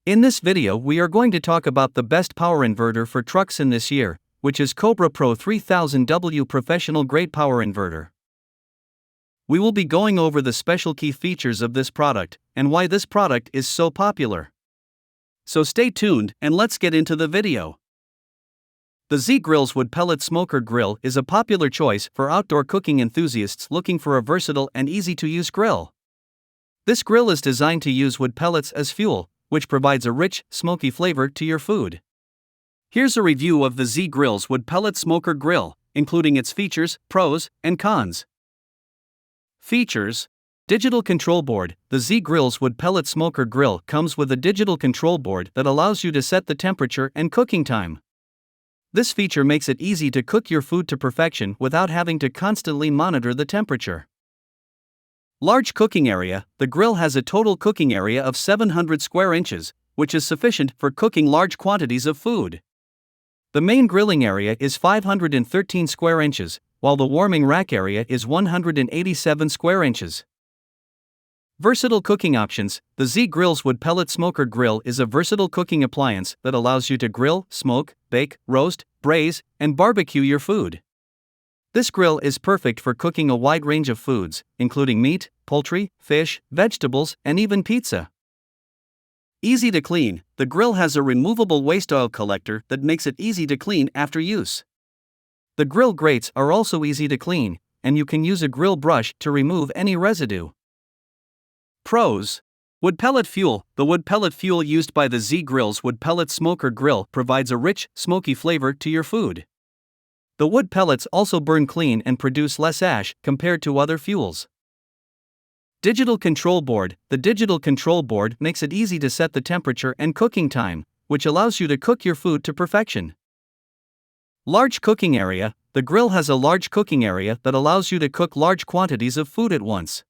In this video we are going to talk about the best power inverter for trucks in this year, which is Cobra Pro 3000W Professional Grade Power Inverter. We will be going over the special key features of this product, and why this product is so popular. So stay tuned and let's get into the video. The Z-Grill's Wood Pellet Smoker Grill is a popular choice for outdoor cooking enthusiasts looking for a versatile and easy-to-use grill. This grill is designed to use wood pellets as fuel, which provides a rich, smoky flavor to your food. Here's a review of the Z-Grill's Wood Pellet Smoker Grill, including its features, pros, and cons. Features: Digital Control Board. The Z-Grill's Wood Pellet Smoker Grill comes with a digital control board that allows you to set the temperature and cooking time. This feature makes it easy to cook your food to perfection without having to constantly monitor the temperature. Large cooking area. The grill has a total cooking area of 700 square inches, which is sufficient for cooking large quantities of food. The main grilling area is 513 square inches, while the warming rack area is 187 square inches. Versatile cooking options. The Z-Grill's Wood Pellet Smoker Grill is a versatile cooking appliance that allows you to grill, smoke, bake, roast, braise, and barbecue your food. This grill is perfect for cooking a wide range of foods, including meat, poultry, fish, vegetables, and even pizza. Easy to clean. The grill has a removable waste oil collector that makes it easy to clean after use. The grill grates are also easy to clean, and you can use a grill brush to remove any residue. Pros: Wood pellet fuel. The wood pellet fuel used by the Z-Grill's Wood Pellet Smoker Grill provides a rich, smoky flavor to your food. The wood pellets also burn clean and produce less ash compared to other fuels. Digital Control Board. The digital control board makes it easy to set the temperature and cooking time, which allows you to cook your food to perfection. Large cooking area. The grill has a large cooking area that allows you to cook large quantities of food at once.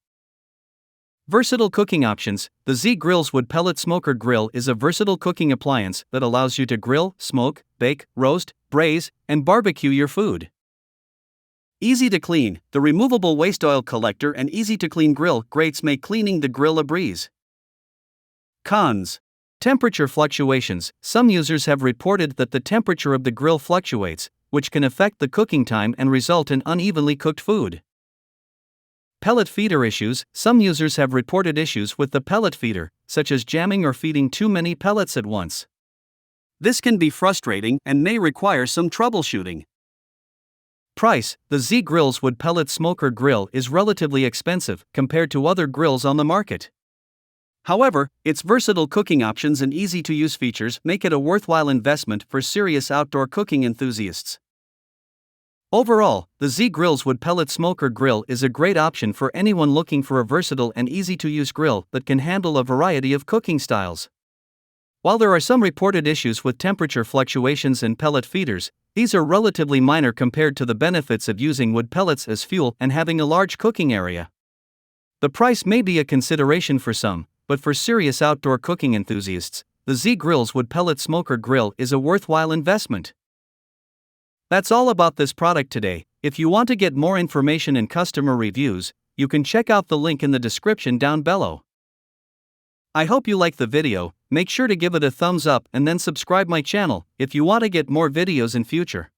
Versatile cooking options. The Z-Grill's Wood Pellet Smoker Grill is a versatile cooking appliance that allows you to grill, smoke, bake, roast, braise, and barbecue your food. Easy to clean. The removable waste oil collector and easy-to-clean grill grates make cleaning the grill a breeze. Cons: Temperature fluctuations. Some users have reported that the temperature of the grill fluctuates, which can affect the cooking time and result in unevenly cooked food. Pellet feeder issues. Some users have reported issues with the pellet feeder, such as jamming or feeding too many pellets at once. This can be frustrating and may require some troubleshooting. Price: The Z-Grill's Wood Pellet Smoker Grill is relatively expensive compared to other grills on the market. However, its versatile cooking options and easy-to-use features make it a worthwhile investment for serious outdoor cooking enthusiasts. Overall, the Z-Grill's Wood Pellet Smoker Grill is a great option for anyone looking for a versatile and easy-to-use grill that can handle a variety of cooking styles. While there are some reported issues with temperature fluctuations and pellet feeders, these are relatively minor compared to the benefits of using wood pellets as fuel and having a large cooking area. The price may be a consideration for some, but for serious outdoor cooking enthusiasts, the Z-Grill's Wood Pellet Smoker Grill is a worthwhile investment. That's all about this product today. If you want to get more information and customer reviews, you can check out the link in the description down below. I hope you like the video. Make sure to give it a thumbs up and then subscribe my channel if you want to get more videos in future.